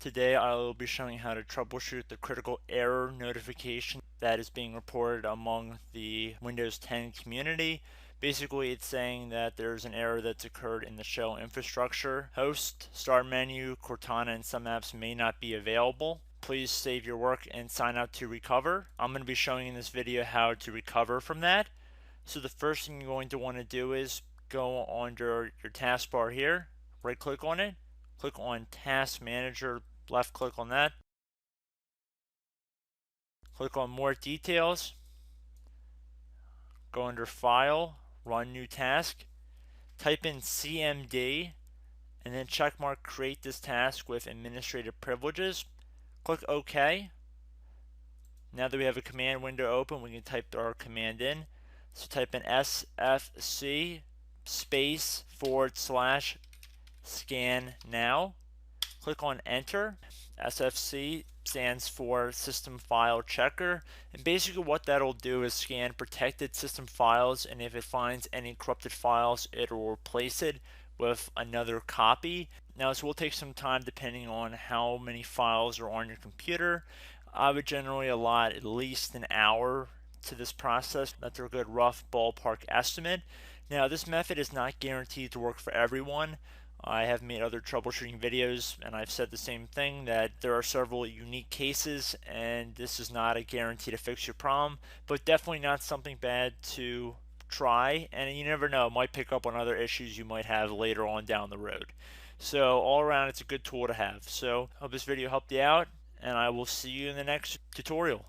Today I will be showing how to troubleshoot the critical error notification that is being reported among the Windows 10 community. Basically, it's saying that there's an error that's occurred in the shell infrastructure. Host, start menu, Cortana, and some apps may not be available. Please save your work and sign out to recover. I'm going to be showing in this video how to recover from that. So the first thing you're going to want to do is go under your taskbar here, right click on it, click on Task Manager, left click on that, click on More Details, go under File, Run New Task, type in CMD, and then checkmark Create this task with Administrative Privileges. Click OK. Now that we have a command window open, we can type our command in. So type in SFC space / scan now. Click on Enter. SFC stands for System File Checker, and basically what that'll do is scan protected system files, and if it finds any corrupted files, it will replace it with another copy. Now this will take some time depending on how many files are on your computer. I would generally allot at least an hour to this process. That's a good rough ballpark estimate. Now this method is not guaranteed to work for everyone. I have made other troubleshooting videos and I've said the same thing, that there are several unique cases and this is not a guarantee to fix your problem, but definitely not something bad to try, and you never know, it might pick up on other issues you might have later on down the road. So all around it's a good tool to have. So hope this video helped you out, and I will see you in the next tutorial.